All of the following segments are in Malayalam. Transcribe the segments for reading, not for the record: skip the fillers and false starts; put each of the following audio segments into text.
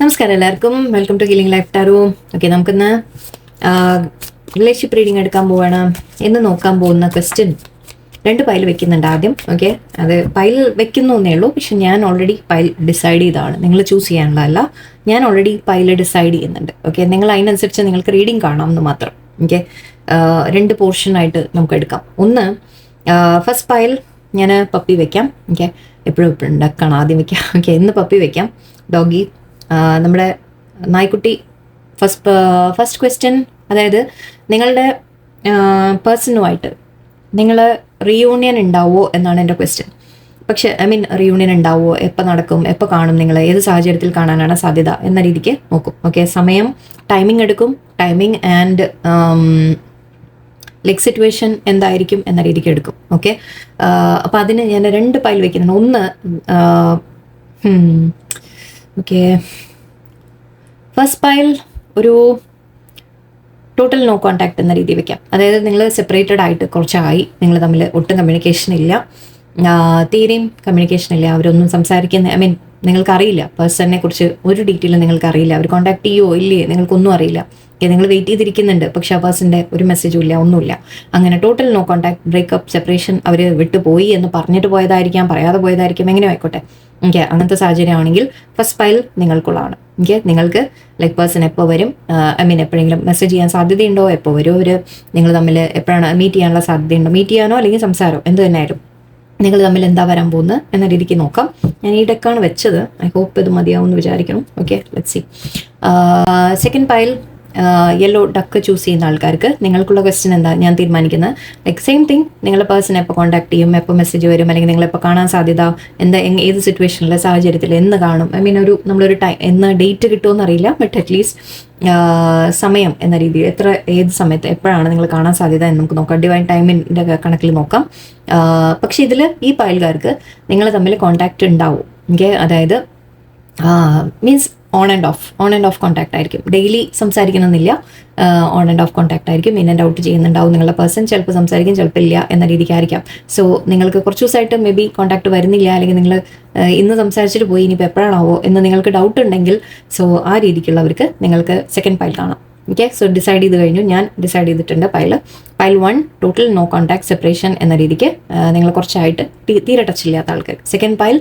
നമസ്കാരം എല്ലാവർക്കും. Welcome to healing life tarot. Okay, നമുക്കിന്ന് റിലേഷൻഷിപ്പ് റീഡിംഗ് എടുക്കാൻ പോവാണ്. ഇന്ന് നോക്കാൻ പോകുന്ന ക്വസ്റ്റ്യൻ 2 പൈൽ വെക്കുന്നുണ്ട് ആദ്യം. ഓക്കെ, അത് പൈൽ വെക്കുന്നേ ഉള്ളൂ, പക്ഷെ ഞാൻ ഓൾറെഡി പൈൽ ഡിസൈഡ് ചെയ്തതാണ്. നിങ്ങൾ ചൂസ് ചെയ്യാനുള്ളതല്ല, ഞാൻ ഓൾറെഡി പൈൽ ഡിസൈഡ് ചെയ്യുന്നുണ്ട്. ഓക്കെ, നിങ്ങൾ അതിനനുസരിച്ച് നിങ്ങൾക്ക് റീഡിംഗ് കാണാമെന്ന് മാത്രം. ഓക്കെ, 2 പോർഷനായിട്ട് നമുക്ക് എടുക്കാം. ഒന്ന്, ഫസ്റ്റ് പൈൽ ഞാൻ പപ്പി വെക്കാം. ഓക്കെ, എപ്പോഴും ഡക്കാണ് ആദ്യം വെക്കാം. ഓക്കെ, ഇന്ന് പപ്പി വെക്കാം. ഡോഗി, നമ്മുടെ നായ്ക്കുട്ടി. ഫസ്റ്റ് ക്വസ്റ്റ്യൻ, അതായത് നിങ്ങളുടെ പേഴ്സണുമായിട്ട് നിങ്ങൾ റീയൂണിയൻ ഉണ്ടാവുമോ എന്നാണ് എൻ്റെ ക്വസ്റ്റ്യൻ. പക്ഷേ റീയൂണിയൻ ഉണ്ടാവുമോ, എപ്പോൾ നടക്കും, എപ്പോൾ കാണും, നിങ്ങൾ ഏത് സാഹചര്യത്തിൽ കാണാനാണ് സാധ്യത എന്ന രീതിക്ക് നോക്കും. ഓക്കെ, സമയം, ടൈമിംഗ് എടുക്കും. ടൈമിംഗ് ആൻഡ് സിറ്റുവേഷൻ എന്തായിരിക്കും എന്ന രീതിക്ക് എടുക്കും. ഓക്കെ, അപ്പോൾ അതിന് ഞാൻ 2 പൈൽ വെക്കുന്നുണ്ട്. ഒന്ന്, ഓക്കെ, ഫസ്റ്റ് പൈൽ ഒരു ടോട്ടൽ നോ കോണ്ടാക്ട് എന്ന രീതി വെക്കാം. അതായത് നിങ്ങൾ സെപ്പറേറ്റഡ് ആയിട്ട് കുറച്ചായി, നിങ്ങൾ തമ്മിൽ ഒട്ടും കമ്മ്യൂണിക്കേഷൻ ഇല്ല, തീരെയും കമ്മ്യൂണിക്കേഷൻ ഇല്ല. അവരൊന്നും സംസാരിക്കുന്ന നിങ്ങൾക്കറിയില്ല, പേഴ്സണിനെ കുറിച്ച് ഒരു ഡീറ്റെയിലും നിങ്ങൾക്കറിയില്ല. അവർ കോൺടാക്ട് ചെയ്യുമോ ഇല്ലേ നിങ്ങൾക്കൊന്നും അറിയില്ല. നിങ്ങൾ വെയിറ്റ് ചെയ്തിരിക്കുന്നുണ്ട്, പക്ഷെ ആ പേഴ്സൻ്റെ ഒരു മെസ്സേജും ഇല്ല, ഒന്നുമില്ല. അങ്ങനെ total no contact, breakup, separation, അവർ വിട്ടുപോയി എന്ന് പറഞ്ഞിട്ട് പോയതായിരിക്കാം, പറയാതെ പോയതായിരിക്കും, എങ്ങനെ ആയിക്കോട്ടെ. ഓക്കെ, അങ്ങനത്തെ സാഹചര്യമാണെങ്കിൽ ഫസ്റ്റ് പൈൽ നിങ്ങൾക്കുള്ളതാണ്. ഓക്കെ, നിങ്ങൾക്ക് പേഴ്സൺ എപ്പോൾ വരും, എപ്പോഴെങ്കിലും മെസ്സേജ് ചെയ്യാൻ സാധ്യതയുണ്ടോ, എപ്പോൾ വരും അവർ, നിങ്ങൾ തമ്മിൽ എപ്പോഴാണ് മീറ്റ് ചെയ്യാനുള്ള സാധ്യതയുണ്ടോ, മീറ്റ് ചെയ്യാനോ അല്ലെങ്കിൽ സംസാരം എന്ത് തന്നെയായാലും നിങ്ങൾ തമ്മിൽ എന്താ വരാൻ പോകുന്നത് എന്ന രീതിക്ക് നോക്കാം. ഞാൻ ഈ ഡെക്കാണ് വെച്ചത്. ഐ ഹോപ്പ് ഇത് മതിയാവും എന്ന് വിചാരിക്കണം. Okay, let's see. Second pile yellow duck choose ചെയ്യുന്ന ആൾക്കാർക്ക് നിങ്ങൾക്കുള്ള ക്വസ്റ്റ്യൻ എന്താ ഞാൻ തീരുമാനിക്കുന്നത്. സെയിം തിങ്, നിങ്ങളുടെ പേഴ്സൺ എപ്പോൾ കോൺടാക്ട് ചെയ്യും, എപ്പോൾ മെസ്സേജ് വരും, അല്ലെങ്കിൽ നിങ്ങളെപ്പോൾ കാണാൻ സാധ്യത, ഏത് സിറ്റുവേഷനിൽ, സാഹചര്യത്തിൽ, എന്ന് കാണും, നമ്മളൊരു എന്ന് ഡേറ്റ് കിട്ടുമെന്ന് അറിയില്ല, ബട്ട് അറ്റ്ലീസ്റ്റ് സമയം എന്ന രീതിയിൽ ഏത് സമയത്ത് എപ്പോഴാണ് നിങ്ങൾ കാണാൻ സാധ്യത എന്ന് നമുക്ക് നോക്കാം. ഡിവൈൻ ടൈമിൻ്റെ കണക്കിൽ നോക്കാം. പക്ഷെ ഇതിൽ ഈ പൈൽകാർക്ക് നിങ്ങൾ തമ്മിൽ കോൺടാക്റ്റ് ഉണ്ടാവും. ഓക്കെ, അതായത് means on and off contact ആയിരിക്കും. ഡെയിലി സംസാരിക്കണമെന്നില്ല, ഓൺ ആൻഡ് ഓഫ് കോൺടാക്ട് ആയിരിക്കും. ഇൻ ആൻഡ് ഔട്ട് ചെയ്യുന്നുണ്ടാവും നിങ്ങളുടെ പേഴ്സൺ. ചിലപ്പോൾ സംസാരിക്കും, ചിലപ്പോൾ ഇല്ല എന്ന രീതിക്കായിരിക്കാം. സോ നിങ്ങൾക്ക് കുറച്ച് ദിവസമായിട്ട് മേ ബി കോൺടാക്ട് വരുന്നില്ല, അല്ലെങ്കിൽ നിങ്ങൾ ഇന്ന് സംസാരിച്ചിട്ട് പോയി, ഇനിയിപ്പോൾ എപ്പോഴാണാവോ എന്ന് നിങ്ങൾക്ക് ഡൗട്ട് ഉണ്ടെങ്കിൽ, സോ ആ രീതിക്കുള്ളവർക്ക് നിങ്ങൾക്ക് സെക്കൻഡ് പൈൽ കാണാം. ഓക്കെ, സോ ഡിസൈഡ് ചെയ്ത് കഴിഞ്ഞു. ഞാൻ ഡിസൈഡ് ചെയ്തിട്ടുണ്ട് pile 1 total no contact, separation എന്ന രീതിക്ക്. നിങ്ങൾ കുറച്ചായിട്ട് തീരെ ടച്ച് ഇല്ലാത്ത ആൾക്കാർ. സെക്കൻഡ് പൈൽ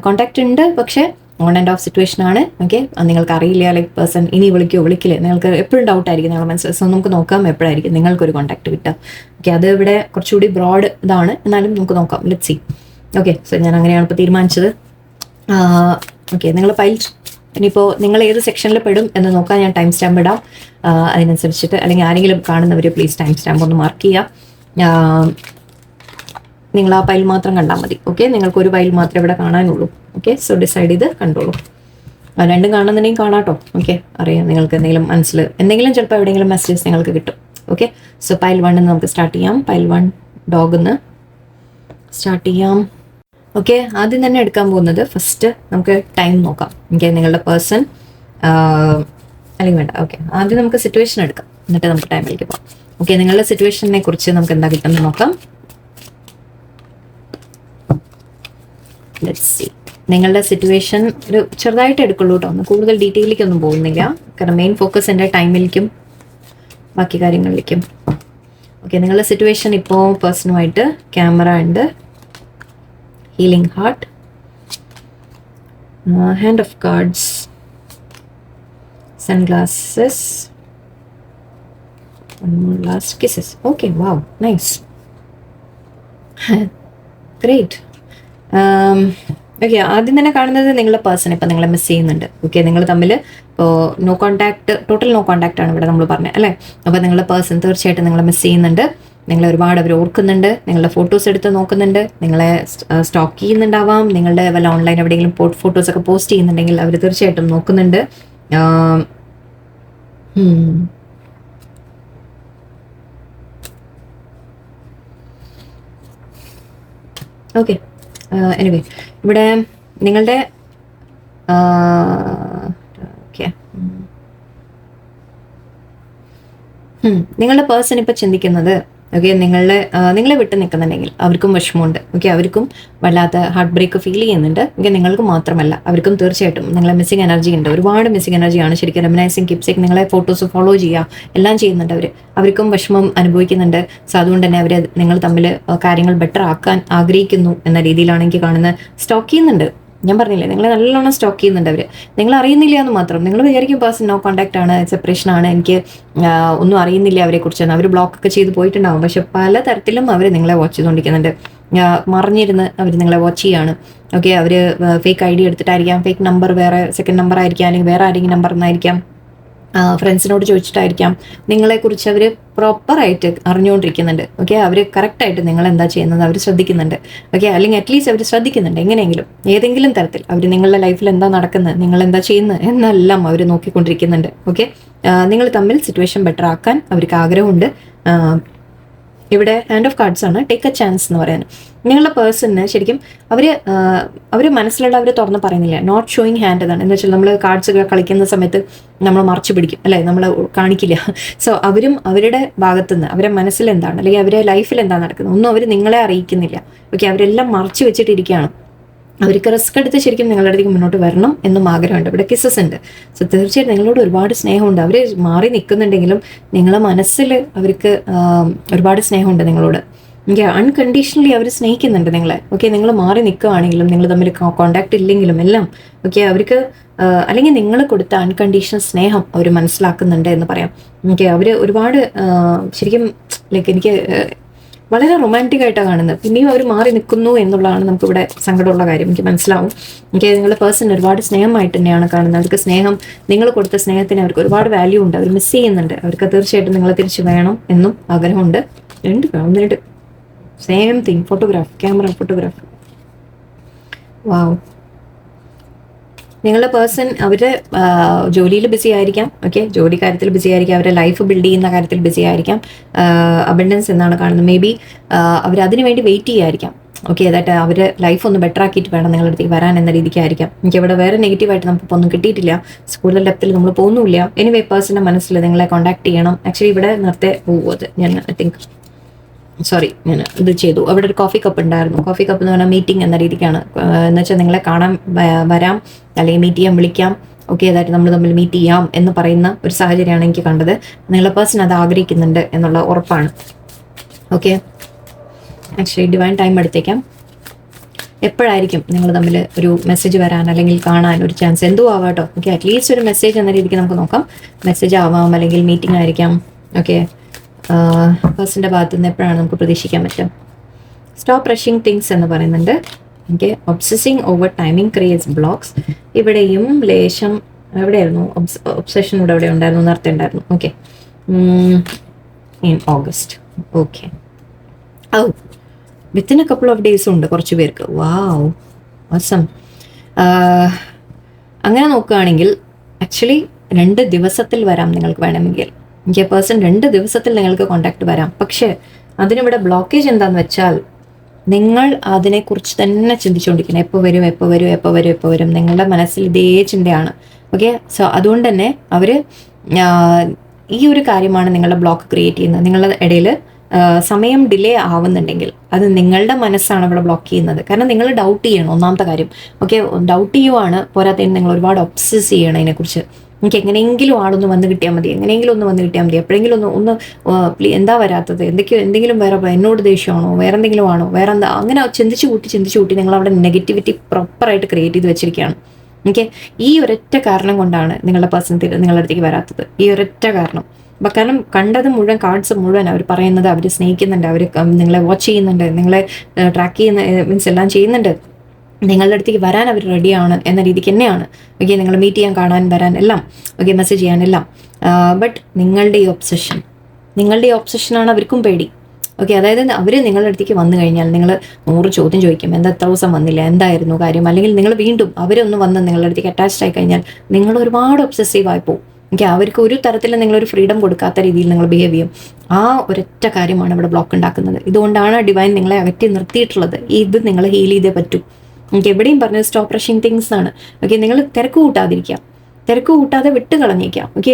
കോൺടാക്ട് ഉണ്ട്, പക്ഷേ ഓൺ ആൻഡ് ഓഫ് സിറ്റുവേഷൻ ആണ്. ഓക്കെ, നിങ്ങൾക്ക് അറിയില്ല പേഴ്സൺ ഇനി വിളിക്കോ വിളിക്കില്ലേ, നിങ്ങൾക്ക് എപ്പോഴും ഡൗട്ട് ആയിരിക്കും നിങ്ങളുടെ മനസ്സിൽ. സോ നമുക്ക് നോക്കാം എപ്പോഴായിരിക്കും നിങ്ങൾക്കൊരു കോൺടാക്ട് കിട്ടുക. ഓക്കെ, അത് ഇവിടെ കുറച്ചുകൂടി ബ്രോഡ് ഇതാണ്, എന്നാലും നമുക്ക് നോക്കാം. Let's see. ഓക്കെ, സോ ഞാൻ അങ്ങനെയാണ് ഇപ്പോൾ തീരുമാനിച്ചത്. ഓക്കെ, നിങ്ങൾ പൈൽ ഇനിയിപ്പോൾ നിങ്ങൾ ഏത് സെക്ഷനിൽ പെടും എന്ന് നോക്കാൻ ഞാൻ ടൈം സ്റ്റാമ്പ് ഇടാം. അതിനനുസരിച്ചിട്ട്, അല്ലെങ്കിൽ ആരെങ്കിലും കാണുന്നവർ പ്ലീസ് ടൈം സ്റ്റാമ്പ് ഒന്ന് മാർക്ക് ചെയ്യുക. നിങ്ങൾ ആ പൈൽ മാത്രം കണ്ടാൽ മതി. ഓക്കെ, നിങ്ങൾക്കൊരു പൈൽ മാത്രമേ ഇവിടെ കാണാനുള്ളൂ. ഓക്കെ, സോ ഡിസൈഡ് ചെയ്ത് കണ്ടോളൂ. 2 കാണുന്നുണ്ടെങ്കിൽ കാണാട്ടോ. ഓക്കെ, അറിയാം നിങ്ങൾക്ക് എന്തെങ്കിലും മനസ്സിൽ എന്തെങ്കിലും ചിലപ്പോൾ എവിടെയെങ്കിലും മെസ്സേജസ് നിങ്ങൾക്ക് കിട്ടും. ഓക്കെ, സോ പൈൽ 1 നമുക്ക് സ്റ്റാർട്ട് ചെയ്യാം. പൈൽ 1 ഡോഗിന്ന് സ്റ്റാർട്ട് ചെയ്യാം. ഓക്കെ, ആദ്യം തന്നെ എടുക്കാൻ പോകുന്നത് ഫസ്റ്റ് നമുക്ക് ടൈം നോക്കാം. ഓക്കെ, നിങ്ങളുടെ പേഴ്സൺ അല്ലെങ്കിൽ വേണ്ട. ഓക്കെ, ആദ്യം നമുക്ക് സിറ്റുവേഷൻ എടുക്കാം, എന്നിട്ട് നമുക്ക് ടൈമിലേക്ക് പോകാം. ഓക്കെ, നിങ്ങളുടെ സിറ്റുവേഷനെ കുറിച്ച് നമുക്ക് എന്താ കിട്ടുന്നത് നോക്കാം. Let's see. നിങ്ങളുടെ സിറ്റുവേഷൻ ഒരു ചെറുതായിട്ട് എടുക്കുള്ളൂ കേട്ടോ, ഒന്ന് കൂടുതൽ ഡീറ്റെയിലേക്കൊന്നും പോകുന്നില്ല, കാരണം മെയിൻ ഫോക്കസ് എൻ്റെ ടൈമിലേക്കും ബാക്കി കാര്യങ്ങളിലേക്കും. ഓക്കെ, നിങ്ങളുടെ സിറ്റുവേഷൻ ഇപ്പോൾ പേഴ്സണുമായിട്ട് ക്യാമറ ഉണ്ട്, healing heart, hand of cards, sunglasses, last kisses. Okay, wow, nice, great. Okay, ആദ്യം തന്നെ കാണുന്നത് നിങ്ങളുടെ പേഴ്സൺ ഇപ്പം നിങ്ങളെ മിസ് ചെയ്യുന്നുണ്ട്. ഓക്കെ, നിങ്ങൾ തമ്മിൽ ഇപ്പോൾ no contact, total no contact ആണ് ഇവിടെ നമ്മൾ പറഞ്ഞത് അല്ലേ. അപ്പോൾ നിങ്ങളുടെ പേഴ്സൺ തീർച്ചയായിട്ടും നിങ്ങളെ മിസ് ചെയ്യുന്നുണ്ട്. നിങ്ങളെ ഒരുപാട് അവർ ഓർക്കുന്നുണ്ട്, നിങ്ങളുടെ ഫോട്ടോസ് എടുത്ത് നോക്കുന്നുണ്ട്, നിങ്ങളെ സ്റ്റോക്ക് ചെയ്യുന്നുണ്ടാവാം, നിങ്ങളുടെ വല്ല ഓൺലൈൻ എവിടെയെങ്കിലും ഫോട്ടോസൊക്കെ പോസ്റ്റ് ചെയ്യുന്നുണ്ടെങ്കിൽ അവർ തീർച്ചയായിട്ടും നോക്കുന്നുണ്ട്. ഓക്കെ, എനിവേ ഇവിടെ നിങ്ങളുടെ ഓക്കെ നിങ്ങളുടെ പേഴ്സൺ ഇപ്പം ചിന്തിക്കുന്നത് ഓക്കെ. നിങ്ങളെ വിട്ട് നിൽക്കുന്നുണ്ടെങ്കിൽ അവർക്കും വിഷമമുണ്ട്. ഓക്കെ, അവർക്കും വല്ലാത്ത ഹാർട്ട് ബ്രേക്ക് ഫീൽ ചെയ്യുന്നുണ്ട്. ഓക്കെ, നിങ്ങൾക്ക് മാത്രമല്ല അവർക്കും തീർച്ചയായിട്ടും നിങ്ങളെ മിസ്സിംഗ് എനർജി ഉണ്ട്. ഒരുപാട് മിസ്സിംഗ് എനർജിയാണ് ശരിക്കും. റെമിനൈസിങ്, കീപ്സിങ്, നിങ്ങളെ ഫോട്ടോസ് ഫോളോ ചെയ്യുക എല്ലാം ചെയ്യുന്നുണ്ട് അവർക്കും വിഷമം അനുഭവിക്കുന്നുണ്ട്. സോ അതുകൊണ്ട് തന്നെ നിങ്ങൾ തമ്മിൽ കാര്യങ്ങൾ ബെറ്റർ ആക്കാൻ ആഗ്രഹിക്കുന്നു എന്ന രീതിയിലാണ് എനിക്ക് കാണുന്നത്. സ്റ്റോക്ക് ചെയ്യുന്നുണ്ട്. ഞാൻ പറഞ്ഞില്ലേ, നിങ്ങളെ നല്ലോണം സ്റ്റോക്ക് ചെയ്യുന്നുണ്ട് അവർ. നിങ്ങൾ അറിയുന്നില്ല എന്ന് മാത്രം. നിങ്ങൾ വിചാരിക്കും പേഴ്സൺ നോ കോൺടാക്ട് ആണ്, സെപ്പറേഷൻ ആണ്, എനിക്ക് ഒന്നും അറിയുന്നില്ല അവരെക്കുറിച്ചാണ്. അവർ ബ്ലോക്ക് ഒക്കെ ചെയ്ത് പോയിട്ടുണ്ടാവും. പക്ഷെ പലതരത്തിലും അവർ നിങ്ങളെ വാച്ച് ചെയ്തുകൊണ്ടിരിക്കുന്നുണ്ട്. മറിഞ്ഞിരുന്ന് അവർ നിങ്ങളെ വാച്ച് ചെയ്യാണ്. ഓക്കെ, അവർ ഫേക്ക് ID എടുത്തിട്ടായിരിക്കാം, ഫേക്ക് നമ്പർ, വേറെ സെക്കൻഡ് നമ്പർ ആയിരിക്കാം, അല്ലെങ്കിൽ വേറെ ആരെങ്കിലും നമ്പർ എന്നായിരിക്കാം, ഫ്രണ്ട്സിനോട് ചോദിച്ചിട്ടായിരിക്കാം. നിങ്ങളെക്കുറിച്ച് അവർ പ്രോപ്പറായിട്ട് അറിഞ്ഞുകൊണ്ടിരിക്കുന്നുണ്ട്. ഓക്കെ, അവർ കറക്റ്റായിട്ട് നിങ്ങൾ എന്താ ചെയ്യുന്നത് അവർ ശ്രദ്ധിക്കുന്നുണ്ട്. ഓക്കെ, അല്ലെങ്കിൽ അറ്റ്ലീസ്റ്റ് അവർ ശ്രദ്ധിക്കുന്നുണ്ട്. എങ്ങനെയെങ്കിലും ഏതെങ്കിലും തരത്തിൽ അവർ നിങ്ങളുടെ ലൈഫിൽ എന്താ നടക്കുന്നത്, നിങ്ങൾ എന്താ ചെയ്യുന്നത് എന്നെല്ലാം അവർ നോക്കിക്കൊണ്ടിരിക്കുന്നുണ്ട്. ഓക്കെ, നിങ്ങൾ തമ്മിൽ സിറ്റുവേഷൻ ബെറ്റർ ആക്കാൻ അവർക്ക് ആഗ്രഹമുണ്ട്. ഇവിടെ ഹാൻഡ് ഓഫ് കാർഡ്സ് ആണ്, ടേക്ക് എ ചാൻസ് എന്ന് പറയാൻ. നിങ്ങളുടെ പേഴ്സണിന് ശരിക്കും അവർ മനസ്സിലുള്ള അവർ തുറന്ന് പറയുന്നില്ല. നോട്ട് ഷോയിങ് ഹാൻഡ് എന്നാണ്. എന്ന് വെച്ചാൽ നമ്മൾ കാർഡ്സ് കളിക്കുന്ന സമയത്ത് നമ്മൾ മറച്ചു പിടിക്കും അല്ലേ, നമ്മൾ കാണിക്കില്ല. സോ അവരും അവരുടെ ഭാഗത്തുനിന്ന് അവരുടെ മനസ്സിൽ എന്താണ്, അല്ലെങ്കിൽ അവരുടെ ലൈഫിൽ എന്താണ് നടക്കുന്നത് ഒന്നും അവർ നിങ്ങളെ അറിയിക്കുന്നില്ല. ഓക്കെ, അവരെല്ലാം മറച്ചു വെച്ചിട്ടിരിക്കുകയാണ്. അവർക്ക് റിസ്ക് എടുത്ത് ശരിക്കും നിങ്ങളുടെ അടുത്തേക്ക് മുന്നോട്ട് വരണം എന്നും ആഗ്രഹമുണ്ട്. ഇവിടെ കിസ്സസ് ഉണ്ട്. സോ തീർച്ചയായിട്ടും നിങ്ങളോട് ഒരുപാട് സ്നേഹമുണ്ട്. അവർ മാറി നിൽക്കുന്നുണ്ടെങ്കിലും നിങ്ങളെ മനസ്സിൽ അവർക്ക് ഒരുപാട് സ്നേഹമുണ്ട് നിങ്ങളോട്. എനിക്ക് അൺകണ്ടീഷണലി അവർ സ്നേഹിക്കുന്നുണ്ട് നിങ്ങളെ. ഓക്കെ, നിങ്ങൾ മാറി നിൽക്കുകയാണെങ്കിലും നിങ്ങൾ തമ്മിൽ കോണ്ടാക്ട് ഇല്ലെങ്കിലും എല്ലാം ഓക്കെ, അവർക്ക് അല്ലെങ്കിൽ നിങ്ങൾ കൊടുത്ത അൺകണ്ടീഷണൽ സ്നേഹം അവർ മനസ്സിലാക്കുന്നുണ്ട് എന്ന് പറയാം. ഓക്കെ, അവർ ഒരുപാട് ശരിക്കും ലൈക്ക് എനിക്ക് വളരെ റൊമാൻറ്റിക് ആയിട്ടാണ് കാണുന്നത്. പിന്നെയും അവർ മാറി നിൽക്കുന്നു എന്നുള്ളതാണ് നമുക്കിവിടെ സങ്കടമുള്ള കാര്യം. എനിക്ക് മനസ്സിലാവും. എനിക്ക് നിങ്ങളുടെ പേഴ്സൺ ഒരുപാട് സ്നേഹമായിട്ട് തന്നെയാണ് കാണുന്നത്. അവർക്ക് സ്നേഹം, നിങ്ങൾ കൊടുത്ത സ്നേഹത്തിന് അവർക്ക് ഒരുപാട് വാല്യൂ ഉണ്ട്. അവർ മിസ് ചെയ്യുന്നുണ്ട്. അവർക്ക് തീർച്ചയായിട്ടും നിങ്ങളെ തിരിച്ച് വേണം എന്നും ആഗ്രഹമുണ്ട്. ഒന്നിട്ട് same thing, photograph, camera photograph. Wow. നിങ്ങളുടെ പേഴ്സൺ അവരുടെ ജോലിയിൽ ബിസി ആയിരിക്കാം. ഓക്കെ, ജോലി കാര്യത്തിൽ ബിസി ആയിരിക്കാം, അവരുടെ ലൈഫ് ബിൽഡ് ചെയ്യുന്ന കാര്യത്തിൽ ബിസി ആയിരിക്കാം. അബണ്ടൻസ് എന്നാണ് കാണുന്നത്. മേ ബി അവരതിനു വേണ്ടി വെയിറ്റ് ചെയ്യായിരിക്കാം. ഓക്കെ, അതായിട്ട് അവർ ലൈഫ് ഒന്ന് ബെറ്റർ ആക്കിയിട്ട് വേണം നിങ്ങളുടെ അടുത്തേക്ക് വരാൻ എന്ന രീതിക്കായിരിക്കാം. എനിക്ക് ഇവിടെ വേറെ നെഗറ്റീവായിട്ട് നമുക്കിപ്പോൾ ഒന്നും കിട്ടിയിട്ടില്ല. കൂടുതൽ ഡെപ്തിൽ നമ്മൾ പോകുന്നില്ല. എനിവേ പേഴ്സൻ്റെ മനസ്സിൽ നിങ്ങളെ കോൺടാക്ട് ചെയ്യണം. ആക്ച്വലി ഇവിടെ നേരത്തെ പോകുന്നത് ഞാൻ ഞാൻ ഇത് ചെയ്തു. അവിടെ ഒരു കോഫി കപ്പ് ഉണ്ടായിരുന്നു. കോഫി കപ്പ് എന്ന് പറഞ്ഞാൽ മീറ്റിംഗ് എന്ന രീതിക്കാണ്. എന്ന് വെച്ചാൽ നിങ്ങളെ കാണാൻ വരാം, അല്ലെങ്കിൽ മീറ്റ് ചെയ്യാൻ വിളിക്കാം. ഓക്കെ, അതായിട്ട് നമ്മൾ തമ്മിൽ മീറ്റ് ചെയ്യാം എന്ന് പറയുന്ന ഒരു സാഹചര്യമാണ് എനിക്ക് കണ്ടത്. നിങ്ങളുടെ പേഴ്സൺ അത് ആഗ്രഹിക്കുന്നുണ്ട് എന്നുള്ള ഉറപ്പാണ്. ഓക്കെ, ആക്ച്വലി ഡിവൈൻ ടൈം എടുത്തേക്കാം. എപ്പോഴായിരിക്കും നിങ്ങൾ തമ്മിൽ ഒരു മെസ്സേജ് വരാൻ അല്ലെങ്കിൽ കാണാൻ ഒരു ചാൻസ്? എന്തോ ആവാട്ടോ. ഓക്കെ, അറ്റ്ലീസ്റ്റ് ഒരു മെസ്സേജ് എന്ന രീതിക്ക് നമുക്ക് നോക്കാം. മെസ്സേജ് ആവാം, അല്ലെങ്കിൽ മീറ്റിംഗ് ആയിരിക്കാം. ഓക്കെ, പേഴ്സൻ്റെ ഭാഗത്തു നിന്ന് എപ്പോഴാണ് നമുക്ക് പ്രതീക്ഷിക്കാൻ പറ്റും? സ്റ്റോപ്പ് റഷിങ് തിങ്സ് എന്ന് പറയുന്നുണ്ട്. എനിക്ക് ഒബ്സസിങ് ഓവർ ടൈമിങ് ക്രിയേറ്റ്സ് ബ്ലോക്സ്. ഇവിടെയും ലേശം എവിടെയായിരുന്നു ഒബ്സഷൻ? ഇവിടെ എവിടെ ഉണ്ടായിരുന്നു? നേരത്തെ ഉണ്ടായിരുന്നു. Okay, in August. Okay, within A couple of days ഉണ്ട് കുറച്ച് പേർക്ക്. വാവ്, awesome. അങ്ങനെ നോക്കുകയാണെങ്കിൽ ആക്ച്വലി 2 ദിവസത്തിൽ വരാം നിങ്ങൾക്ക് വേണമെങ്കിൽ. എനിക്ക് പേഴ്സൺ 2 ദിവസത്തിൽ നിങ്ങൾക്ക് കോണ്ടാക്ട് വരാം. പക്ഷേ അതിനിവിടെ ബ്ലോക്കേജ് എന്താണെന്ന് വെച്ചാൽ നിങ്ങൾ അതിനെക്കുറിച്ച് തന്നെ ചിന്തിച്ചുകൊണ്ടിരിക്കണം. എപ്പോൾ വരും, എപ്പോൾ വരും, എപ്പോൾ വരും, എപ്പോൾ വരും. നിങ്ങളുടെ മനസ്സിൽ ഇതേ ചിന്തയാണ്. ഓക്കെ, സോ അതുകൊണ്ട് തന്നെ അവർ ഈ ഒരു കാര്യമാണ് നിങ്ങളുടെ ബ്ലോക്ക് ക്രിയേറ്റ് ചെയ്യുന്നത്. നിങ്ങളുടെ ഇടയിൽ സമയം ഡിലേ ആവുന്നുണ്ടെങ്കിൽ അത് നിങ്ങളുടെ മനസ്സാണ് ഇവിടെ ബ്ലോക്ക് ചെയ്യുന്നത്. കാരണം നിങ്ങൾ ഡൗട്ട് ചെയ്യണം, ഒന്നാമത്തെ കാര്യം. ഓക്കെ, ഡൗട്ട് ചെയ്യുവാണ്. പോരാത്തതിന് നിങ്ങൾ ഒരുപാട് ഒബ്സസ് ചെയ്യണം ഇതിനെക്കുറിച്ച്. എനിക്ക് എങ്ങനെയെങ്കിലും ആളൊന്ന് വന്ന് കിട്ടിയാൽ മതി, എങ്ങനെയെങ്കിലും ഒന്ന് വന്ന് കിട്ടിയാൽ മതി, എപ്പോഴെങ്കിലും ഒന്ന് എന്താ വരാത്തത്, എന്തെങ്കിലും വേറെ എന്നോട് ദേഷ്യമാണോ, വേറെ എന്തെങ്കിലും ആണോ, വേറെ എന്താ, അങ്ങനെ ചിന്തിച്ച് കൂട്ടി നിങ്ങൾ അവിടെ നെഗറ്റിവിറ്റി പ്രോപ്പറായിട്ട് ക്രിയേറ്റ് ചെയ്ത് വെച്ചിരിക്കുകയാണ്. ഓക്കെ, ഈ ഒരൊറ്റ കാരണം കൊണ്ടാണ് നിങ്ങളുടെ പേഴ്സൺ നിങ്ങളുടെ അടുത്തേക്ക് വരാത്തത്. ഈ ഒരൊറ്റ കാരണം. കാരണം കണ്ടത് മുഴുവൻ, കാർഡ്സ് മുഴുവൻ അവർ പറയുന്നത് അവർ സ്നേഹിക്കുന്നുണ്ട്, അവർ നിങ്ങളെ വാച്ച് ചെയ്യുന്നുണ്ട്, നിങ്ങളെ ട്രാക്ക് ചെയ്യുന്ന മീൻസ് എല്ലാം ചെയ്യുന്നുണ്ട്. നിങ്ങളുടെ അടുത്തേക്ക് വരാൻ അവർ റെഡിയാണ് എന്ന രീതിക്ക് തന്നെയാണ്. ഓക്കെ, നിങ്ങൾ മീറ്റ് ചെയ്യാൻ, കാണാൻ, വരാൻ എല്ലാം, ഓക്കെ, മെസ്സേജ് ചെയ്യാനെല്ലാം. ബട്ട് നിങ്ങളുടെ ഈ ഒബ്സഷനാണ് അവർക്കും പേടി. ഓക്കെ, അതായത് അവർ നിങ്ങളുടെ അടുത്തേക്ക് വന്നു കഴിഞ്ഞാൽ നിങ്ങൾ 100 ചോദ്യം ചോദിക്കും. എന്താ എത്ര ദിവസം വന്നില്ല, എന്തായിരുന്നു കാര്യം? അല്ലെങ്കിൽ നിങ്ങൾ വീണ്ടും അവരൊന്ന് വന്ന് നിങ്ങളുടെ അടുത്തേക്ക് അറ്റാച്ച്ഡ് ആയി കഴിഞ്ഞാൽ നിങ്ങൾ ഒരുപാട് ഒബ്സസീവായി പോകും. ഓക്കെ, അവർക്ക് ഒരു തരത്തിൽ നിങ്ങളൊരു ഫ്രീഡം കൊടുക്കാത്ത രീതിയിൽ നിങ്ങൾ ബിഹേവ് ചെയ്യും. ആ ഒരൊറ്റ കാര്യമാണ് ഇവിടെ ബ്ലോക്ക് ഉണ്ടാക്കുന്നത്. ഇതുകൊണ്ടാണ് ഡിവൈൻ നിങ്ങളെ അകറ്റി നിർത്തിയിട്ടുള്ളത്. ഇത് നിങ്ങൾ ഹീൽ ചെയ്തേ പറ്റൂ. എനിക്ക് എവിടെയും പറഞ്ഞത് സ്റ്റോപ്പ് റഷിങ് തിങ്സ് ആണ്. ഓക്കെ, നിങ്ങൾ തിരക്ക് കൂട്ടാതിരിക്കുക. തിരക്ക് കൂട്ടാതെ വിട്ട് കളഞ്ഞേക്കാം. ഓക്കെ,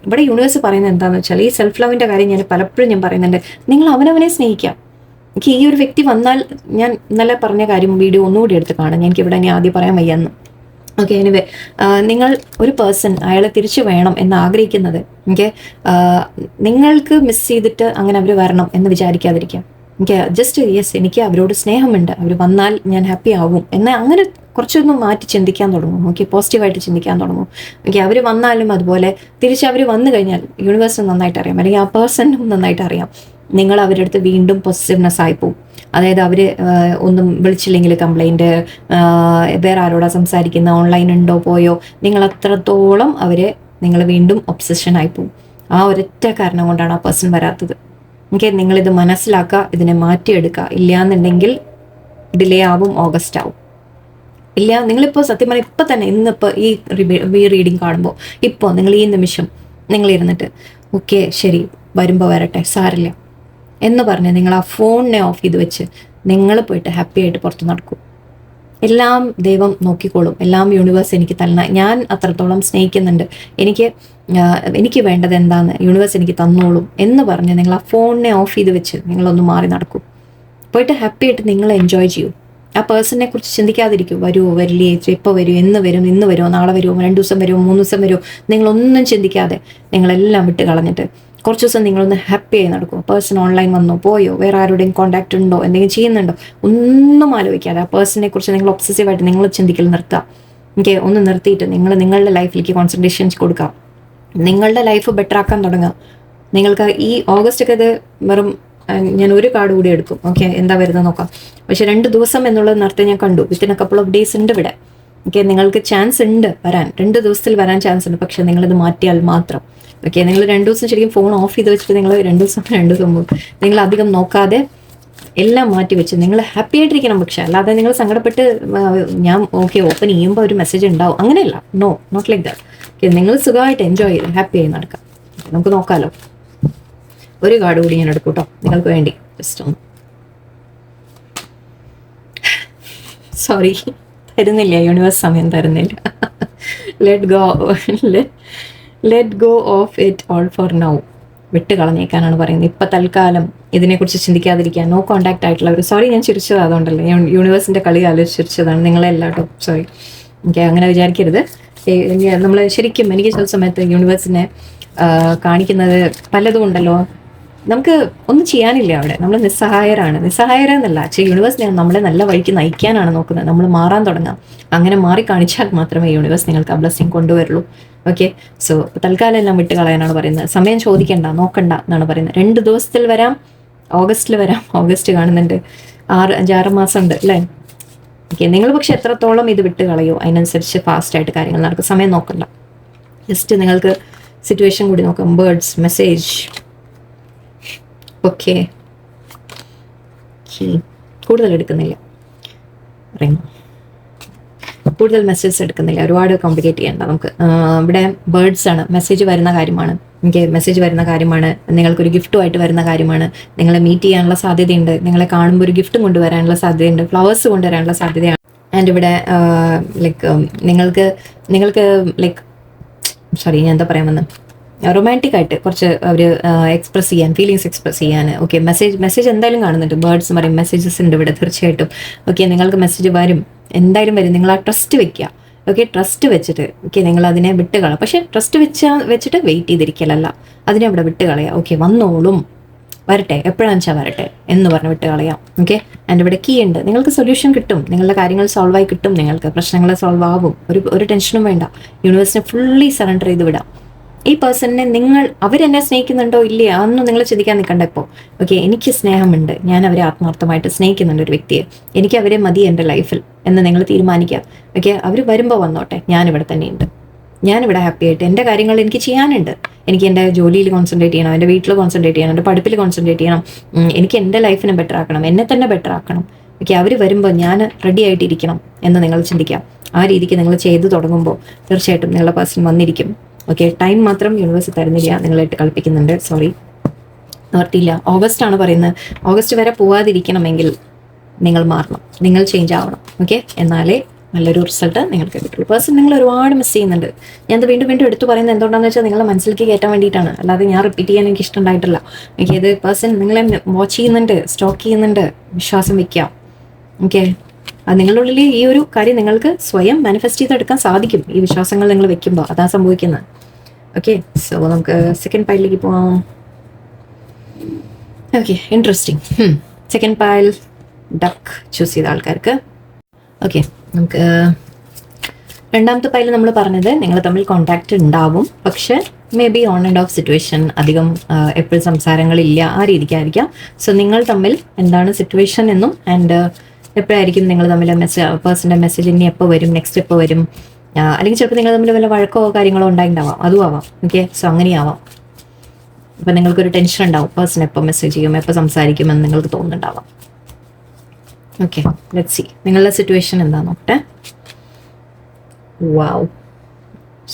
ഇവിടെ യൂണിവേഴ്സ് പറയുന്നത് എന്താണെന്ന് വെച്ചാൽ, ഈ സെൽഫ് ലവിൻ്റെ കാര്യം ഞാൻ പലപ്പോഴും പറയുന്നുണ്ട്. നിങ്ങൾ അവനവനെ സ്നേഹിക്കാം. എനിക്ക് ഈ ഒരു വ്യക്തി വന്നാൽ, ഞാൻ ഇന്നലെ പറഞ്ഞ കാര്യം വീഡിയോ ഒന്നുകൂടി എടുത്ത് കാണാം, എനിക്കിവിടെ ഇനി ആദ്യം പറയാൻ വയ്യെന്ന്. ഓക്കെ, എനിവേ, നിങ്ങൾ ഒരു പേഴ്സൺ അയാളെ തിരിച്ചു വേണം എന്ന് ആഗ്രഹിക്കുന്നത്, ഓക്കെ, നിങ്ങൾക്ക് മിസ് ചെയ്തിട്ട് അങ്ങനെ അവർ വരണം എന്ന് വിചാരിക്കാതിരിക്കാം. എനിക്ക് ജസ്റ്റ് യെസ്, എനിക്ക് അവരോട് സ്നേഹമുണ്ട്, അവർ വന്നാൽ ഞാൻ ഹാപ്പി ആവും എന്ന് അങ്ങനെ കുറച്ചൊന്നും മാറ്റി ചിന്തിക്കാൻ തുടങ്ങും. ഓക്കെ, പോസിറ്റീവായിട്ട് ചിന്തിക്കാൻ തുടങ്ങും. ഓക്കെ, അവർ വന്നാലും അതുപോലെ തിരിച്ച് അവർ വന്നു കഴിഞ്ഞാൽ യൂണിവേഴ്സിന് നന്നായിട്ട് അറിയാം, അല്ലെങ്കിൽ ആ പേഴ്സണും നന്നായിട്ട് അറിയാം, നിങ്ങൾ അവരുടെ അടുത്ത് വീണ്ടും പോസിറ്റീവ്നെസ് ആയി പോകും. അതായത് അവർ ഒന്നും വിളിച്ചില്ലെങ്കിൽ കംപ്ലൈൻറ്റ്, വേറെ ആരോടാ സംസാരിക്കുന്ന, ഓൺലൈൻ ഉണ്ടോ പോയോ, നിങ്ങൾ അത്രത്തോളം നിങ്ങൾ വീണ്ടും ഒബ്സഷൻ ആയി പോകും. ആ ഒരൊറ്റ കാരണം കൊണ്ടാണ് ആ പേഴ്സൺ വരാത്തത്. ഓക്കെ, നിങ്ങളിത് മനസ്സിലാക്കുക, ഇതിനെ മാറ്റിയെടുക്കുക. ഇല്ലയെന്നുണ്ടെങ്കിൽ ഡിലേ ആവും, ഓഗസ്റ്റ് ആവും. ഇല്ല, നിങ്ങളിപ്പോൾ സത്യം പറഞ്ഞാൽ ഇപ്പം തന്നെ ഇന്നിപ്പോൾ ഈ റീഡിങ് കാണുമ്പോൾ ഇപ്പോൾ നിങ്ങൾ ഈ നിമിഷം നിങ്ങൾ ഇരുന്നിട്ട് ഓക്കെ ശരി വരുമ്പോൾ വരട്ടെ, സാരില്ല എന്ന് പറഞ്ഞ് നിങ്ങൾ ആ ഫോണിനെ ഓഫ് ചെയ്ത് വെച്ച് നിങ്ങൾ പോയിട്ട് ഹാപ്പി ആയിട്ട് പുറത്ത് നടക്കും. എല്ലാം ദൈവം നോക്കിക്കോളും. എല്ലാം യൂണിവേഴ്സ് എനിക്ക് തന്ന, ഞാൻ അത്രത്തോളം സ്നേഹിക്കുന്നുണ്ട്, എനിക്ക് വേണ്ടത് എന്താന്ന് യൂണിവേഴ്സ് എനിക്ക് തന്നോളും എന്ന് പറഞ്ഞ് നിങ്ങൾ ആ ഫോണിനെ ഓഫ് ചെയ്ത് വെച്ച് നിങ്ങളൊന്ന് മാറി നടക്കും. പോയിട്ട് ഹാപ്പി ആയിട്ട് നിങ്ങൾ എൻജോയ് ചെയ്യൂ. ആ പേഴ്സണിനെ കുറിച്ച് ചിന്തിക്കാതിരിക്കും. വരുമോ വരില്ലേ, എപ്പോൾ വരും, ഇന്ന് വരുമോ, നാളെ വരുമോ, 2 ദിവസം വരുമോ, 3 ദിവസം വരുമോ, നിങ്ങളൊന്നും ചിന്തിക്കാതെ നിങ്ങളെല്ലാം വിട്ട് കളഞ്ഞിട്ട് കുറച്ച് ദിവസം നിങ്ങളൊന്ന് ഹാപ്പി ആയി നടക്കും. പേഴ്സൺ ഓൺലൈൻ വന്നോ പോയോ, വേറെ ആരുടെയും കോൺടാക്ട് ഉണ്ടോ, എന്തെങ്കിലും ചെയ്യുന്നുണ്ടോ, ഒന്നും ആലോചിക്കാതെ ആ പേഴ്സണിനെ കുറിച്ച് നിങ്ങൾ ഒബ്സസീവായിട്ട് നിങ്ങൾ ചിന്തിക്കൽ നിർത്തുക. എനിക്ക് ഒന്ന് നിർത്തിയിട്ട് നിങ്ങളുടെ ലൈഫിലേക്ക് കോൺസെൻട്രേഷൻ കൊടുക്കുക. നിങ്ങളുടെ ലൈഫ് ബെറ്റർ ആക്കാൻ തുടങ്ങുക. നിങ്ങൾക്ക് ഈ ഓഗസ്റ്റ് ഒക്കെ ഇത് വെറും, ഞാൻ ഒരു കാർഡ് കൂടി എടുക്കും. ഓക്കെ, എന്താ വരുന്നത് നോക്കാം. പക്ഷെ 2 ദിവസം എന്നുള്ളത് നേരത്തെ ഞാൻ കണ്ടു. Within A couple of days ഉണ്ട് ഇവിടെ. ഓക്കെ, നിങ്ങൾക്ക് ചാൻസ് ഉണ്ട് വരാൻ, 2 ദിവസത്തിൽ വരാൻ ചാൻസ് ഉണ്ട്. പക്ഷെ നിങ്ങളിത് മാറ്റിയാൽ മാത്രം. ഓക്കെ, നിങ്ങൾ 2 ദിവസം ശരിക്കും ഫോൺ ഓഫ് ചെയ്ത് വെച്ചിട്ട് നിങ്ങൾ 2 ദിവസം മുമ്പ് നിങ്ങൾ അധികം നോക്കാതെ എല്ലാം മാറ്റി വെച്ച് നിങ്ങൾ ഹാപ്പി ആയിട്ടിരിക്കണം. പക്ഷെ അല്ലാതെ നിങ്ങൾ സങ്കടപ്പെട്ട് ഞാൻ ഓക്കെ ഓപ്പൺ ചെയ്യുമ്പോൾ ഒരു മെസ്സേജ് ഉണ്ടാവും, അങ്ങനെയല്ല. No, not like that. Okay, നിങ്ങൾ സുഖമായിട്ട് എൻജോയ് ചെയ്ത് ഹാപ്പി ആയി നടക്കാം. നമുക്ക് നോക്കാമല്ലോ. ഒരു കാർഡ് കൂടി ഞാൻ എടുക്കും കേട്ടോ, നിങ്ങൾക്ക് വേണ്ടി. ജസ്റ്റ് ഒന്ന്, സോറി, തരുന്നില്ല യൂണിവേഴ്സ്, സമയം തരുന്നില്ല. Let go of it all for now. വിട്ട് കളഞ്ഞേക്കാനാണ് പറയുന്നത്. ഇപ്പം തൽക്കാലം ഇതിനെക്കുറിച്ച് ചിന്തിക്കാതിരിക്കാൻ. നോ കോൺടാക്ട് ആയിട്ടുള്ളവർ, സോറി ഞാൻ ചിരിച്ചത് അതുകൊണ്ടല്ലേ, യൂണിവേഴ്സിൻ്റെ കളി ആലോചിച്ച് ചിരിച്ചതാണ്. നിങ്ങളെല്ലാം കേട്ടോ, സോറി. എനിക്ക് അങ്ങനെ വിചാരിക്കരുത്. നമ്മൾ ശരിക്കും എനിക്ക് ചില സമയത്ത് യൂണിവേഴ്സിനെ കാണിക്കുന്നത് പലതും ഉണ്ടല്ലോ, നമുക്ക് ഒന്നും ചെയ്യാനില്ല അവിടെ, നമ്മൾ നിസ്സഹായരെന്നല്ല. പക്ഷേ യൂണിവേഴ്സ് നമ്മളെ നല്ല വഴിക്ക് നയിക്കാനാണ് നോക്കുന്നത്. നമ്മൾ മാറാൻ തുടങ്ങാം. അങ്ങനെ മാറി കാണിച്ചാൽ മാത്രമേ യൂണിവേഴ്സ് നിങ്ങൾക്ക് ആ ബ്ലെസ്സിങ് കൊണ്ടുവരുള്ളൂ. ഓക്കെ, സോ തൽക്കാലം എല്ലാം വിട്ട് കളയാനാണ് പറയുന്നത്. സമയം ചോദിക്കണ്ട, നോക്കണ്ട എന്നാണ് പറയുന്നത്. 2 ദിവസത്തിൽ വരാം, ഓഗസ്റ്റിൽ വരാം. ഓഗസ്റ്റ് കാണുന്നുണ്ട്, 5-6 മാസം ഉണ്ട് അല്ലേ. ഓക്കെ, നിങ്ങൾ പക്ഷെ എത്രത്തോളം ഇത് വിട്ട് കളയോ അതിനനുസരിച്ച് ഫാസ്റ്റായിട്ട് കാര്യങ്ങൾ നടക്കും. സമയം നോക്കണ്ട, ജസ്റ്റ് നിങ്ങൾക്ക് സിറ്റുവേഷൻ കൂടി നോക്കാം. Birds message. ഓക്കെ, കൂടുതൽ എടുക്കുന്നില്ല, കൂടുതൽ മെസ്സേജ് എടുക്കുന്നില്ല, ഒരുപാട് കോംപ്ലിക്കേറ്റ് ചെയ്യേണ്ട നമുക്ക്. ഇവിടെ ബേർഡ്സ് ആണ്, മെസ്സേജ് വരുന്ന കാര്യമാണ്. എനിക്ക് മെസ്സേജ് വരുന്ന കാര്യമാണ്, നിങ്ങൾക്കൊരു ഗിഫ്റ്റുമായിട്ട് വരുന്ന കാര്യമാണ്. നിങ്ങളെ മീറ്റ് ചെയ്യാനുള്ള സാധ്യതയുണ്ട്, നിങ്ങളെ കാണുമ്പോൾ ഒരു ഗിഫ്റ്റും കൊണ്ടുവരാനുള്ള സാധ്യതയുണ്ട്, ഫ്ലവേഴ്സ് കൊണ്ടുവരാനുള്ള സാധ്യതയാണ്. ആൻഡ് ഇവിടെ നിങ്ങൾക്ക് ലൈക്ക് സോറി ഞാൻ എന്താ പറയാമെന്ന്, റൊമാൻറ്റിക് ആയിട്ട് കുറച്ച് അവർ എക്സ്പ്രസ് ചെയ്യാൻ, ഫീലിങ്സ് എക്സ്പ്രസ് ചെയ്യാൻ. ഓക്കെ, മെസ്സേജ് എന്തായാലും കാണുന്നുണ്ട്. ബേർഡ്സ് പറയും മെസ്സേജസ് ഉണ്ട് ഇവിടെ തീർച്ചയായിട്ടും. ഓക്കെ, നിങ്ങൾക്ക് മെസ്സേജ് വരും, എന്തായാലും വരും. നിങ്ങൾ ആ ട്രസ്റ്റ് വെക്കുക. ഓക്കെ, ട്രസ്റ്റ് വെച്ചിട്ട് ഓക്കെ നിങ്ങൾ അതിനെ വിട്ട് കളയാം. പക്ഷേ ട്രസ്റ്റ് വെച്ചിട്ട് വെയിറ്റ് ചെയ്തിരിക്കലല്ല, അതിനെ അവിടെ വിട്ട് കളയാം. ഓക്കെ, വന്നോളും, വരട്ടെ, എപ്പോഴാണെന്ന് വെച്ചാൽ വരട്ടെ എന്ന് പറഞ്ഞ് വിട്ട് കളയാം. ഓക്കെ, ആൻഡ് ഇവിടെ കീ ഉണ്ട്, നിങ്ങൾക്ക് സൊല്യൂഷൻ കിട്ടും, നിങ്ങളുടെ കാര്യങ്ങൾ സോൾവ് ആയി കിട്ടും, നിങ്ങൾക്ക് പ്രശ്നങ്ങൾ സോൾവ് ആവും. ഒരു ടെൻഷനും വേണ്ട. യൂണിവേഴ്സിനെ ഫുള്ളി സറണ്ടർ ചെയ്ത് വിടാം. ഈ പേഴ്സണിനെ അവരെന്നെ സ്നേഹിക്കുന്നുണ്ടോ ഇല്ലേ അതൊന്നും നിങ്ങൾ ചിന്തിക്കാൻ നിൽക്കണ്ട ഇപ്പോൾ. ഓക്കെ, എനിക്ക് സ്നേഹമുണ്ട്, ഞാൻ അവരെ ആത്മാർത്ഥമായിട്ട് സ്നേഹിക്കുന്നുണ്ട്, ഒരു വ്യക്തിയെ, എനിക്ക് അവരെ മതി എൻ്റെ ലൈഫിൽ എന്ന് നിങ്ങൾ തീരുമാനിക്കുക. ഓക്കെ, അവർ വരുമ്പോൾ വന്നോട്ടെ, ഞാനിവിടെ തന്നെയുണ്ട്, ഞാനിവിടെ ഹാപ്പി ആയിട്ട് എൻ്റെ കാര്യങ്ങൾ എനിക്ക് ചെയ്യാനുണ്ട്. എനിക്ക് എൻ്റെ ജോലിയിൽ കോൺസെൻട്രേറ്റ് ചെയ്യണം, എൻ്റെ വീട്ടിൽ കോൺസെൻട്രേറ്റ് ചെയ്യണം, എൻ്റെ പഠിപ്പിൽ കോൺസെൻട്രേറ്റ് ചെയ്യണം, എനിക്ക് എൻ്റെ ലൈഫിനെ ബെറ്റർ ആക്കണം, എന്നെ തന്നെ ബെറ്റർ ആക്കണം. ഓക്കെ, അവർ വരുമ്പോൾ ഞാൻ റെഡി ആയിട്ടിരിക്കണം എന്ന് നിങ്ങൾ ചിന്തിക്കാം. ആ രീതിക്ക് നിങ്ങൾ ചെയ്തു തുടങ്ങുമ്പോൾ തീർച്ചയായിട്ടും നിങ്ങളുടെ പേഴ്സൺ വന്നിരിക്കും. ഓക്കെ, ടൈം മാത്രം യൂണിവേഴ്സ് തരുന്നില്ല, നിങ്ങളായിട്ട് കളിപ്പിക്കുന്നുണ്ട്. സോറി, നിവർത്തിയില്ല. ഓഗസ്റ്റ് ആണ് പറയുന്നത്. ഓഗസ്റ്റ് വരെ പോവാതിരിക്കണമെങ്കിൽ നിങ്ങൾ മാറണം, നിങ്ങൾ ചേഞ്ച് ആവണം. ഓക്കെ, എന്നാലേ നല്ലൊരു റിസൾട്ട് നിങ്ങൾക്ക് കിട്ടുള്ളൂ. പേഴ്സൺ നിങ്ങൾ ഒരുപാട് മിസ് ചെയ്യുന്നുണ്ട്. ഞാനത് വീണ്ടും വീണ്ടും എടുത്തു പറയുന്നത് എന്തുകൊണ്ടാണെന്ന് വെച്ചാൽ നിങ്ങളെ മനസ്സിലേക്ക് കയറ്റാൻ വേണ്ടിയിട്ടാണ്, അല്ലാതെ ഞാൻ റിപ്പീറ്റ് ചെയ്യാൻ എനിക്ക് ഇഷ്ടമുണ്ടായിട്ടില്ല. എനിക്ക് ഇത് പേഴ്സൺ നിങ്ങളെ വാച്ച് ചെയ്യുന്നുണ്ട്, സ്റ്റോക്ക് ചെയ്യുന്നുണ്ട്, വിശ്വാസം വയ്ക്കാം. ഓക്കെ, അത് നിങ്ങളുടെ ഉള്ളിൽ ഈ ഒരു കാര്യം നിങ്ങൾക്ക് സ്വയം മാനിഫെസ്റ്റ് ചെയ്തെടുക്കാൻ സാധിക്കും ഈ വിശ്വാസങ്ങൾ നിങ്ങൾ വെക്കുമ്പോൾ. അതാണ് സംഭവിക്കുന്നത്. ഓക്കെ, സോ നമുക്ക് സെക്കൻഡ് പൈലിലേക്ക് പോവാം. Okay, interesting. Second pile duck choose ചെയ്ത ആൾക്കാർക്ക്. ഓക്കെ, നമുക്ക് രണ്ടാമത്തെ പൈൽ നമ്മൾ പറഞ്ഞത് നിങ്ങൾ തമ്മിൽ കോണ്ടാക്റ്റ് ഉണ്ടാവും, പക്ഷെ may be on and of situation, അധികം എപ്പോഴും സംസാരങ്ങളില്ല, ആ രീതിക്കായിരിക്കാം. സോ നിങ്ങൾ തമ്മിൽ എന്താണ് സിറ്റുവേഷൻ എന്നും ആൻഡ് എപ്പോഴായിരിക്കും നിങ്ങൾ തമ്മിൽ പേഴ്സൻ്റെ മെസ്സേജ് ഇനി എപ്പോൾ വരും, നെക്സ്റ്റ് എപ്പോൾ വരും, അല്ലെങ്കിൽ ചിലപ്പോൾ നിങ്ങൾ തമ്മിൽ വല്ല വഴക്കോ കാര്യങ്ങളോ ഉണ്ടായിട്ടുണ്ടാവാം, അതും ആവാം. ഓക്കെ, സോ അങ്ങനെയാവാം. അപ്പം നിങ്ങൾക്കൊരു ടെൻഷൻ ഉണ്ടാവും, പേഴ്സൺ എപ്പോൾ മെസ്സേജ് ചെയ്യും, എപ്പോൾ സംസാരിക്കുമെന്ന് നിങ്ങൾക്ക് തോന്നുന്നുണ്ടാവാം. ഓക്കെ, ലെറ്റ്സ് സീ നിങ്ങളുടെ സിറ്റുവേഷൻ എന്താ നോക്കട്ടെ. Wow,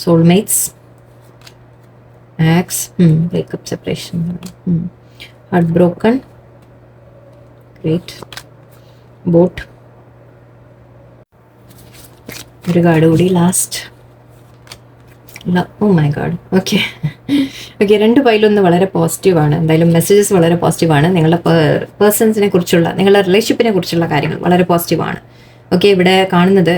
soulmates, ex, breakup, separation, heart broken, great, boat, ഒരു കാർഡ് കൂടി last. Oh my god. Okay, രണ്ട് ഫയലൊന്ന് വളരെ പോസിറ്റീവാണ്. എന്തായാലും മെസ്സേജസ് വളരെ പോസിറ്റീവാണ്. നിങ്ങളുടെ പേഴ്സൺസിനെ കുറിച്ചുള്ള, നിങ്ങളുടെ റിലേഷൻഷിപ്പിനെ കുറിച്ചുള്ള കാര്യങ്ങൾ വളരെ പോസിറ്റീവാണ്. ഓക്കെ, ഇവിടെ കാണുന്നത്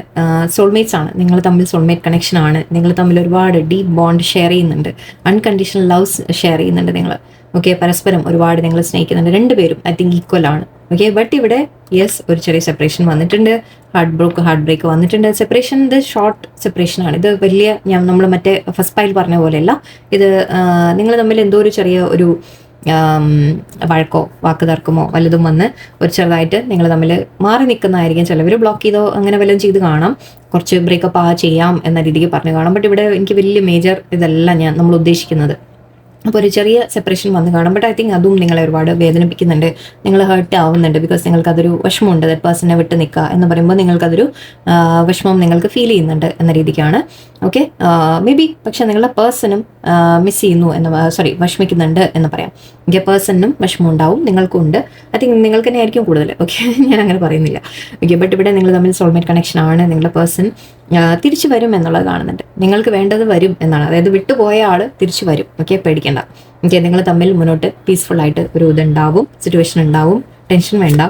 സോൾമേറ്റ്സ് ആണ്. നിങ്ങൾ തമ്മിൽ സോൾമേറ്റ് കണക്ഷൻ ആണ്. നിങ്ങൾ തമ്മിൽ ഒരുപാട് ഡീപ്പ് ബോണ്ട് ഷെയർ ചെയ്യുന്നുണ്ട്, അൺകണ്ടീഷണൽ ലവ് ഷെയർ ചെയ്യുന്നുണ്ട് നിങ്ങൾ. ഓക്കെ, പരസ്പരം ഒരുപാട് നിങ്ങൾ സ്നേഹിക്കുന്നുണ്ട്. രണ്ടുപേരും ഐ തിങ്ക് ഈക്വൽ ആണ്. ഓക്കെ, ബട്ട് ഇവിടെ യെസ് ഒരു ചെറിയ സെപ്പറേഷൻ വന്നിട്ടുണ്ട്, ഹാർട്ട് ബ്രേക്ക് വന്നിട്ടുണ്ട്. സെപ്പറേഷൻ ഇത് ഷോർട്ട് സെപ്പറേഷൻ ആണ്. ഇത് വലിയ നമ്മൾ മറ്റേ ഫസ്റ്റ് പൈൽ പറഞ്ഞ പോലെയല്ല. ഇത് നിങ്ങൾ തമ്മിൽ എന്തോ ഒരു ചെറിയ ഒരു വഴക്കോ വാക്ക് തർക്കമോ വല്ലതും വന്ന് ഒരു ചെറുതായിട്ട് നിങ്ങൾ തമ്മിൽ മാറി നിൽക്കുന്നതായിരിക്കും. ചിലവർ ബ്ലോക്ക് ചെയ്തോ അങ്ങനെ വല്ലതും ചെയ്ത് കാണാം, കുറച്ച് ബ്രേക്കപ്പ് ചെയ്യാം എന്ന രീതിക്ക് പറഞ്ഞു കാണാം. ബട്ട് ഇവിടെ എനിക്ക് വലിയ മേജർ ഇതല്ല നമ്മൾ ഉദ്ദേശിക്കുന്നത്. അപ്പോൾ ഒരു ചെറിയ സെപ്പറേഷൻ വന്ന് കാണാം. ബട്ട് ഐ തിങ്ക് അതും നിങ്ങളെ ഒരുപാട് വേദനിപ്പിക്കുന്നുണ്ട്, നിങ്ങൾ ഹേർട്ട് ആവുന്നുണ്ട്. ബിക്കോസ് നിങ്ങൾക്കതൊരു വിഷമമുണ്ട്, ദാറ്റ് പേഴ്സണെ വിട്ട് നിൽക്കുക എന്ന് പറയുമ്പോൾ നിങ്ങൾക്കതൊരു വിഷമം നിങ്ങൾക്ക് ഫീൽ ചെയ്യുന്നുണ്ട് എന്ന രീതിക്കാണ്. ഓക്കെ, മേ ബി പക്ഷെ നിങ്ങളുടെ പേഴ്സണും മിസ് ചെയ്യുന്നു വിഷമിക്കുന്നുണ്ട് എന്ന് പറയാം. ഓക്കെ, പേഴ്സണിനും വിഷമം ഉണ്ടാവും, നിങ്ങൾക്കും ഉണ്ട്. ഐ തിങ്ക് നിങ്ങൾക്ക് തന്നെ ആയിരിക്കും കൂടുതൽ. ഓക്കെ, ഞാൻ അങ്ങനെ പറയുന്നില്ല. ഓക്കെ, ബട്ട് ഇവിടെ നിങ്ങൾ തമ്മിൽ സോൾമേറ്റ് കണക്ഷൻ ആണ്. നിങ്ങളുടെ പേഴ്സൺ തിരിച്ചു വരും എന്നുള്ളത് കാണുന്നുണ്ട്. നിങ്ങൾക്ക് വേണ്ടത് വരും എന്നാണ്, അതായത് വിട്ടുപോയ ആൾ തിരിച്ചു വരും. ഓക്കെ, പേടിക്കേണ്ട. ഓക്കെ, നിങ്ങൾ തമ്മിൽ മുന്നോട്ട് പീസ്ഫുൾ ആയിട്ട് ഒരു ഇതുണ്ടാവും, സിറ്റുവേഷൻ ഉണ്ടാവും, ടെൻഷൻ വേണ്ട.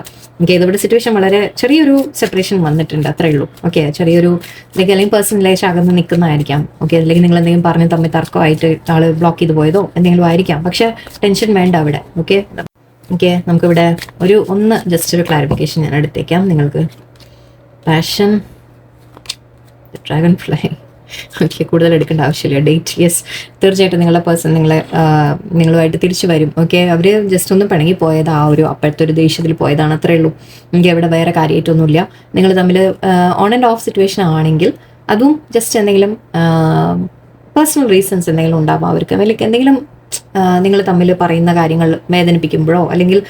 ഓക്കെ, ഇതിവിടെ സിറ്റുവേഷൻ വളരെ ചെറിയൊരു സെപ്പറേഷൻ വന്നിട്ടുണ്ട്, അത്രയേ ഉള്ളൂ. ഓക്കെ, ചെറിയൊരു അല്ലെങ്കിൽ പേഴ്സണലായിട്ട് അകന്ന് നിൽക്കുന്നതായിരിക്കാം. ഓക്കെ, അല്ലെങ്കിൽ നിങ്ങൾ എന്തെങ്കിലും പറഞ്ഞ് തമ്മിൽ തർക്കമായിട്ട് ആൾ ബ്ലോക്ക് ചെയ്ത് പോയതോ എന്തെങ്കിലും ആയിരിക്കാം. പക്ഷെ ടെൻഷൻ വേണ്ട അവിടെ. ഓക്കെ, നമുക്കിവിടെ ജസ്റ്റ് ഒരു ക്ലാരിഫിക്കേഷൻ ഞാൻ എടുത്തേക്കാം നിങ്ങൾക്ക്. Passion, dragon fly. ഓക്കെ, കൂടുതൽ എടുക്കേണ്ട ആവശ്യമില്ല. ഡേറ്റ്, യെസ്, തീർച്ചയായിട്ടും നിങ്ങളുടെ പേഴ്സൺ നിങ്ങളുമായിട്ട് തിരിച്ചു വരും. ഓക്കെ, അവർ ജസ്റ്റ് ഒന്ന് പിണങ്ങി പോയത്, അപ്പോഴത്തെ ഒരു ദേഷ്യത്തിൽ പോയതാണ്, അത്രേ ഉള്ളൂ. എനിക്ക് അവിടെ വേറെ കാര്യമായിട്ടൊന്നുമില്ല. നിങ്ങൾ തമ്മിൽ ഓൺ ആൻഡ് ഓഫ് സിറ്റുവേഷൻ ആണെങ്കിൽ അതും ജസ്റ്റ് എന്തെങ്കിലും പേഴ്സണൽ റീസൺസ് എന്തെങ്കിലും ഉണ്ടാവാം അവർക്ക്. അല്ലെങ്കിൽ എന്തെങ്കിലും നിങ്ങൾ തമ്മിൽ പറയുന്ന കാര്യങ്ങൾ വേദനിപ്പിക്കുമ്പോഴോ അല്ലെങ്കിൽ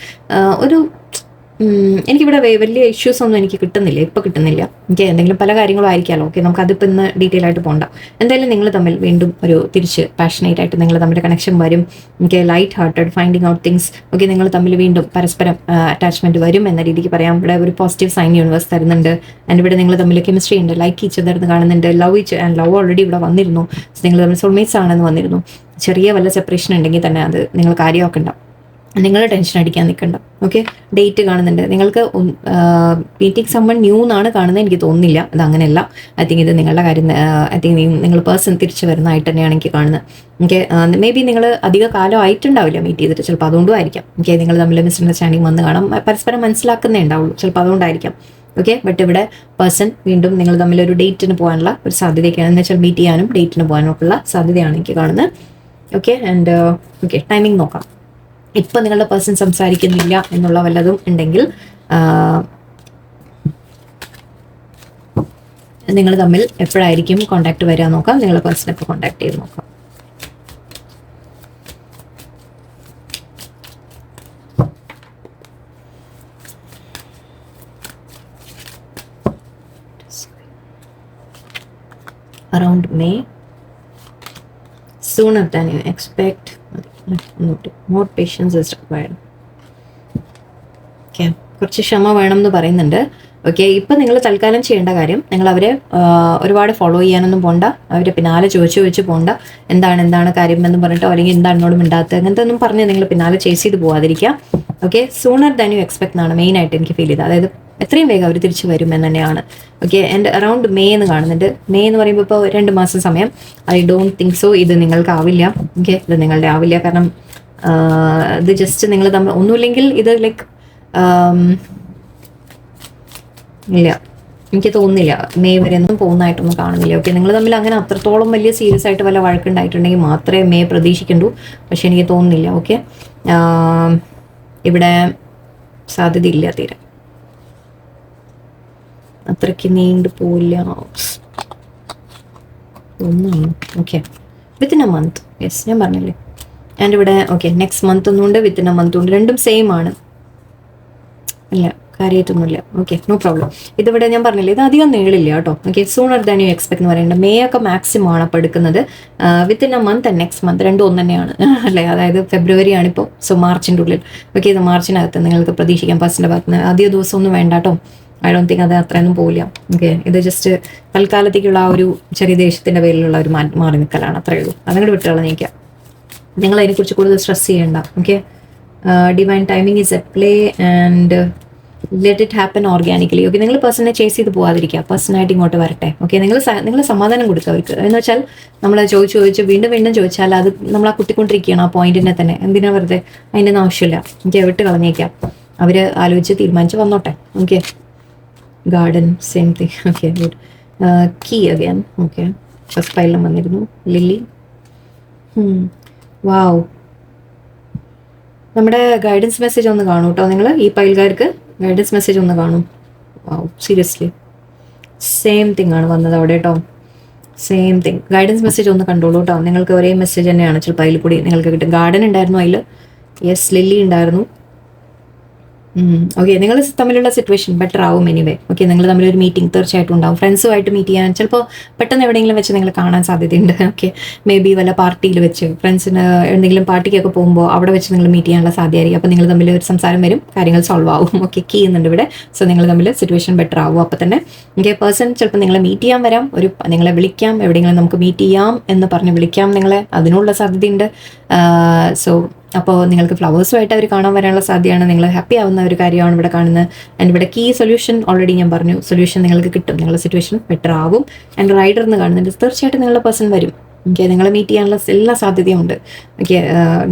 എനിക്കിവിടെ വലിയ ഇഷ്യൂസ് ഒന്നും എനിക്ക് കിട്ടുന്നില്ല, ഇപ്പോൾ കിട്ടുന്നില്ല. എനിക്ക് എന്തെങ്കിലും പല കാര്യങ്ങളും ആയിരിക്കാമല്ലോ. ഓക്കെ, നമുക്ക് അതിപ്പോൾ ഇന്ന് ഡീറ്റെയിൽ ആയിട്ട് പോകണ്ട. എന്തായാലും നിങ്ങൾ തമ്മിൽ വീണ്ടും ഒരു തിരിച്ച് പാഷനേറ്റ് ആയിട്ട് നിങ്ങൾ തമ്മിൽ കണക്ഷൻ വരും. എനിക്ക് light hearted finding out things. Okay, നിങ്ങൾ തമ്മിൽ വീണ്ടും പരസ്പരം അറ്റാച്ച്മെന്റ് വരും എന്ന രീതിക്ക് പറയാം. ഇവിടെ ഒരു പോസിറ്റീവ് സൈൻ യൂണിവേഴ്സ് തരുന്നുണ്ട്. ആൻഡ് ഇവിടെ നിങ്ങൾ തമ്മിൽ കെമിസ്ട്രി ഉണ്ട്, ലൈക്ക് ഈച്ച് അതർ എന്ന് കാണുന്നുണ്ട്. ലവ് ഓൾറെഡി ഇവിടെ വന്നിരുന്നു. നിങ്ങൾ തമ്മിൽ സോൾമേറ്റ്സ് ആണെന്ന് വന്നിരുന്നു. ചെറിയ വല്ല സെപ്പറേഷൻ ഉണ്ടെങ്കിൽ തന്നെ അത് നിങ്ങൾ കാര്യമാക്കണ്ട, നിങ്ങൾ ടെൻഷൻ അടിക്കാൻ നിൽക്കണ്ട. ഓക്കെ, ഡേറ്റ് കാണുന്നുണ്ട്. നിങ്ങൾക്ക് മീറ്റിംഗ് സമ്മൺ ന്യൂ എന്നാണ് കാണുന്നത്, എനിക്ക് തോന്നുന്നില്ല അത് അങ്ങനെയല്ല. ഐ തിങ്ക് ഇത് നിങ്ങളുടെ കാര്യം. ഐ തിങ്ക് നിങ്ങൾ പേഴ്സൺ തിരിച്ചു വരുന്നതായിട്ട് തന്നെയാണ് എനിക്ക് കാണുന്നത്. ഓക്കെ, മേ ബി നിങ്ങൾ അധിക കാലം ആയിട്ടുണ്ടാവില്ല മീറ്റ് ചെയ്തിട്ട്, ചിലപ്പോൾ അതുകൊണ്ടും ആയിരിക്കാം. ഓക്കെ, നിങ്ങൾ തമ്മിൽ മിസ്അണ്ടർസ്റ്റാൻഡിങ് വന്ന് കാണാം, പരസ്പരം മനസ്സിലാക്കുന്നേ ഉണ്ടാവുള്ളൂ, ചിലപ്പോൾ അതുകൊണ്ടായിരിക്കാം. ഓക്കെ, ബട്ട് ഇവിടെ പേഴ്സൺ വീണ്ടും നിങ്ങൾ തമ്മിൽ ഒരു ഡേറ്റിന് പോകാനുള്ള ഒരു സാധ്യതയൊക്കെയാണ്, എന്ന് വെച്ചാൽ മീറ്റ് ചെയ്യാനും ഡേറ്റിന് പോകാനൊക്കെയുള്ള സാധ്യതയാണ് എനിക്ക് കാണുന്നത്. ഓക്കെ, ആൻഡ് ടൈമിംഗ് നോക്കാം. ഇപ്പം നിങ്ങളുടെ പേഴ്സൺ സംസാരിക്കുന്നില്ല എന്നുള്ള വല്ലതും ഉണ്ടെങ്കിൽ നിങ്ങൾ തമ്മിൽ എപ്പോഴായിരിക്കും കോണ്ടാക്ട് വരിക നോക്കാം. നിങ്ങളുടെ പേഴ്സൺ എപ്പോൾ കോണ്ടാക്ട് ചെയ്ത് നോക്കാം. around May, sooner than you expect. More patience is required. Okay, കുറച്ച് ക്ഷമ വേണം എന്ന് പറയുന്നുണ്ട്. ഓക്കെ, ഇപ്പം നിങ്ങൾ തൽക്കാലം ചെയ്യേണ്ട കാര്യം, നിങ്ങൾ അവരെ ഒരുപാട് ഫോളോ ചെയ്യാനൊന്നും പോണ്ട, അവരെ പിന്നാലെ ചോദിച്ച് പോണ്ട, എന്താണ് കാര്യം എന്ന് പറഞ്ഞിട്ടോ അല്ലെങ്കിൽ എന്താണ് എന്നോട് മിണ്ടാത്തത് അങ്ങനത്തെ ഒന്നും പറഞ്ഞ് നിങ്ങൾ പിന്നാലെ ചേസ് ചെയ്ത് പോകാതിരിക്കുക. Okay, sooner than you expect എന്നാണ് മെയിനായിട്ട് എനിക്ക് ഫീൽ ചെയ്തത്. അതായത് എത്രയും വേഗം അവർ തിരിച്ചു വരും എന്ന് തന്നെയാണ്. ഓക്കെ, ആൻഡ് അറൗണ്ട് മെയ് എന്ന് കാണുന്നുണ്ട്. മെയ് എന്ന് പറയുമ്പോൾ ഇപ്പോൾ 2 മാസം സമയം. ഐ ഡോണ്ട് തിങ്ക് സോ ഇത് നിങ്ങൾക്കാവില്ല. ഓക്കെ, ഇത് നിങ്ങളുടെ ആവില്ല. കാരണം ഇത് ജസ്റ്റ് നിങ്ങൾ തമ്മിൽ ഒന്നുമില്ലെങ്കിൽ ഇത് ലൈക്ക് ഇല്ല, എനിക്ക് തോന്നുന്നില്ല മെയ് വരെ ഒന്നും പോകുന്നതായിട്ടൊന്നും കാണുന്നില്ല. ഓക്കെ, നിങ്ങൾ തമ്മിൽ അങ്ങനെ അത്രത്തോളം വലിയ സീരിയസ് ആയിട്ട് വല്ല വഴക്കുണ്ടായിട്ടുണ്ടെങ്കിൽ മാത്രമേ മെയ് പ്രതീക്ഷിക്കണ്ടൂ. പക്ഷെ എനിക്ക് തോന്നുന്നില്ല. ഓക്കെ, ഇവിടെ സാധ്യതയില്ല തീരെ, അത്രയ്ക്ക് നീണ്ടു പോയില്ല ഒന്നാണ്. Okay, within A month. Yes, ഞാൻ പറഞ്ഞില്ലേ. ആൻഡ് ഇവിടെ ഓക്കെ നെക്സ്റ്റ് മന്ത് ഒന്നുണ്ട്, വിത്തിൻ എ മന്ത് ഉണ്ട്. രണ്ടും സെയിം ആണ്. ഇല്ല, കാര്യമായിട്ടൊന്നുമില്ല. Okay, no problem. ഇതിവിടെ ഞാൻ പറഞ്ഞില്ലേ, ഇത് അധികം നീളില്ല കേട്ടോ. Okay, sooner than you expect എന്ന് പറയുന്നത് മെയ് ഒക്കെ മാക്സിമം ആണ് അപ്പോൾ എടുക്കുന്നത്. Within A month and next month രണ്ടും ഒന്ന് തന്നെയാണ് അല്ലേ. അതായത് ഫെബ്രുവരി ആണിപ്പോൾ, സോ മാർച്ചിൻ്റെ ഉള്ളിൽ. ഓക്കെ, ഇത് മാർച്ചിനകത്ത് നിങ്ങൾക്ക് പ്രതീക്ഷിക്കാം ഫസ്റ്റിൻ്റെ ഭാഗത്ത് നിന്ന്. അധിക ദിവസം ഒന്നും വേണ്ട കേട്ടോ. ഐ ഡോണ്ട് തിങ്ക് അത് അത്രയൊന്നും പോവില്ല. ഓക്കെ, ഇത് ജസ്റ്റ് തൽക്കാലത്തേക്കുള്ള ആ ഒരു ചെറിയ ദേഷ്യത്തിൻ്റെ പേരിലുള്ള ഒരു മാറി നിൽക്കലാണ്, അത്രയേ ഉള്ളൂ. അതങ്ങോട്ട് വിട്ടുകളാൽ നിൽക്കുക. നിങ്ങൾ അതിനെക്കുറിച്ച് കൂടുതൽ സ്ട്രെസ് ചെയ്യേണ്ട. Okay, divine timing is at play and let it happen organically. Okay, നിങ്ങൾ പേഴ്സണെ ചേസ് ചെയ്ത് പോകാതിരിക്കുക, പേഴ്സണായിട്ട് ഇങ്ങോട്ട് വരട്ടെ. ഓക്കെ, നിങ്ങൾ സമാധാനം കൊടുക്കുക അവർക്ക്. എന്ന് വെച്ചാൽ നമ്മൾ ചോദിച്ച് വീണ്ടും ചോദിച്ചാൽ അത് നമ്മൾ ആ കുത്തിക്കൊണ്ടിരിക്കുകയാണ് ആ പോയിന്റിനെ തന്നെ. എന്തിനാ വെറുതെ, അതിൻ്റെ ഒന്നും ആവശ്യമില്ല. എനിക്ക് വിട്ട് കളഞ്ഞേക്കാം. അവർ ആലോചിച്ച് തീരുമാനിച്ച് വന്നോട്ടെ. Okay, garden same thing. Okay, good. Key again. Okay, first ഫയലിലും വന്നിരുന്നു ലില്ലി. വാവ്, നമ്മുടെ ഗൈഡൻസ് മെസ്സേജ് ഒന്ന് കാണൂ കേട്ടോ. നിങ്ങൾ ഈ പൈൽകാർക്ക് ഗൈഡൻസ് മെസ്സേജ് ഒന്ന് കാണും. വാവ്, സീരിയസ്ലി സെയിം തിങ് ആണ് വന്നത് അവിടെ കേട്ടോ. Same thing. ഗൈഡൻസ് മെസ്സേജ് ഒന്ന് കണ്ടോളൂ കേട്ടോ. നിങ്ങൾക്ക് ഒരേ മെസ്സേജ് തന്നെയാണ് ചിലപ്പോൾ അതിൽ കൂടി നിങ്ങൾക്ക് കിട്ടും. ഗാർഡൻ ഉണ്ടായിരുന്നു അതിൽ. യെസ്, ലില്ലി ഉണ്ടായിരുന്നു. ഓക്കെ, നിങ്ങൾ തമ്മിലുള്ള സിറ്റുവേഷൻ ബെറ്റർ ആവും എനിവേ. ഓക്കെ, നിങ്ങൾ തമ്മിലൊരു മീറ്റിംഗ് തീർച്ചയായിട്ടും ഉണ്ടാവും. ഫ്രണ്ട്സുമായിട്ട് മീറ്റ് ചെയ്യാൻ ചിലപ്പോൾ പെട്ടെന്ന് എവിടെയെങ്കിലും വെച്ച് നിങ്ങൾ കാണാൻ സാധ്യതയുണ്ട്. ഓക്കെ, മേ ബി വല്ല പാർട്ടിയിൽ വെച്ച് ഫ്രണ്ട്സിന് എന്തെങ്കിലും പാർട്ടിക്കൊക്കെ പോകുമ്പോൾ അവിടെ വെച്ച് നിങ്ങൾ മീറ്റ് ചെയ്യാനുള്ള സാധ്യതയായിരിക്കും. അപ്പോൾ നിങ്ങൾ തമ്മിൽ ഒരു സംസാരം വരും, കാര്യങ്ങൾ സോൾവ് ആവും. ഓക്കെ, കീ ചെയ്യുന്നുണ്ട് ഇവിടെ. സോ നിങ്ങൾ തമ്മിൽ സിറ്റുവേഷൻ ബെറ്റർ ആവും. അപ്പോൾ തന്നെ ഓക്കെ, പേഴ്സൺ ചിലപ്പോൾ നിങ്ങളെ മീറ്റ് ചെയ്യാൻ വരാം, നിങ്ങളെ വിളിക്കാം, എവിടെയെങ്കിലും നമുക്ക് മീറ്റ് ചെയ്യാം എന്ന് പറഞ്ഞ് വിളിക്കാം നിങ്ങളെ, അതിനുള്ള സാധ്യതയുണ്ട്. സോ അപ്പോൾ നിങ്ങൾക്ക് ഫ്ലവേഴ്സുമായിട്ട് അവർ കാണാൻ വരാനുള്ള സാധ്യതയാണ്. നിങ്ങൾ ഹാപ്പി ആവുന്ന ഒരു കാര്യമാണ് ഇവിടെ കാണുന്നത്. ആൻഡ് ഇവിടെ കീ സൊല്യൂഷൻ ഓൾറെഡി ഞാൻ പറഞ്ഞു, സൊല്യൂഷൻ നിങ്ങൾക്ക് കിട്ടും, നിങ്ങളുടെ സിറ്റുവേഷൻ ബെറ്റർ ആവും. ആൻഡ് റൈഡർ എന്ന് കാണുന്നുണ്ട്. തീർച്ചയായിട്ടും നിങ്ങളുടെ പേഴ്സൺ വരും. ഓക്കെ, നിങ്ങളെ മീറ്റ് ചെയ്യാനുള്ള എല്ലാ സാധ്യതയും ഉണ്ട്. Okay,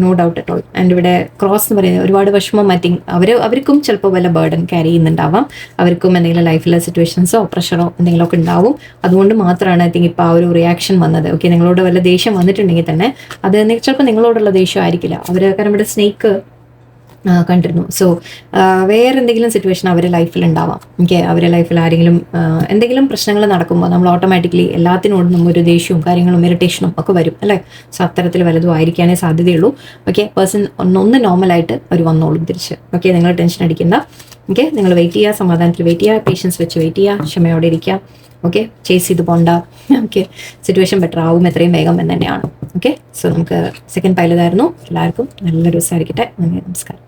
no doubt at all. And ഇവിടെ ക്രോസ് എന്ന് പറയുന്നത് ഒരുപാട് വിഷമം മാറ്റി അവർക്കും ചിലപ്പോൾ വല്ല ബേർഡൻ ക്യാരി ചെയ്യുന്നുണ്ടാവാം. അവർക്കും എന്തെങ്കിലും ലൈഫിലെ സിറ്റുവേഷൻസോ പ്രഷറോ എന്തെങ്കിലുമൊക്കെ ഉണ്ടാവും. അതുകൊണ്ട് മാത്രമാണ് ഐ തിങ്ക് ഇപ്പോൾ ആ ഒരു റിയാക്ഷൻ വന്നത്. ഓക്കെ, നിങ്ങളോട് വല്ല ദേഷ്യം വന്നിട്ടുണ്ടെങ്കിൽ തന്നെ അത് ചിലപ്പോൾ നിങ്ങളോടുള്ള ദേഷ്യം ആയിരിക്കില്ല. അവർ കാരണം ഇവിടെ സ്നേക്ക് കണ്ടിരുന്നു. സോ വേറെ എന്തെങ്കിലും സിറ്റുവേഷൻ അവരുടെ ലൈഫിൽ ഉണ്ടാവാം. ഓക്കെ, അവരുടെ ലൈഫിൽ ആരെങ്കിലും എന്തെങ്കിലും പ്രശ്നങ്ങൾ നടക്കുമ്പോൾ നമ്മൾ ഓട്ടോമാറ്റിക്കലി എല്ലാത്തിനോടും നമ്മൊരു ദേഷ്യവും കാര്യങ്ങളും ഇറിറ്റേഷനും ഒക്കെ വരും അല്ലേ. സോ അത്തരത്തിൽ വല്ലതും ആയിരിക്കാനേ സാധ്യതയുള്ളൂ. ഓക്കെ, പേഴ്സൺ ഒന്ന് നോർമലായിട്ട് അവർ വന്നോളും തിരിച്ച്. ഓക്കെ, നിങ്ങൾ ടെൻഷൻ അടിക്കേണ്ട. ഓക്കെ, നിങ്ങൾ വെയിറ്റ് ചെയ്യുക, സമാധാനത്തിൽ വെയിറ്റ് ചെയ്യുക, പേഷ്യൻസ് വെച്ച് വെയിറ്റ് ചെയ്യുക, ക്ഷമയോടെ ഇരിക്കുക. ഓക്കെ, ചേസ് ചെയ്ത് പോണ്ട. ഓക്കെ, സിറ്റുവേഷൻ ബെറ്റർ ആവും എത്രയും വേഗം എന്ന് തന്നെയാണ്. ഓക്കെ, സോ നമുക്ക് സെക്കൻഡ് പൈലതായിരുന്നു. എല്ലാവർക്കും നല്ലൊരു ദിവസമായിരിക്കട്ടെ. നന്ദി, നമസ്കാരം.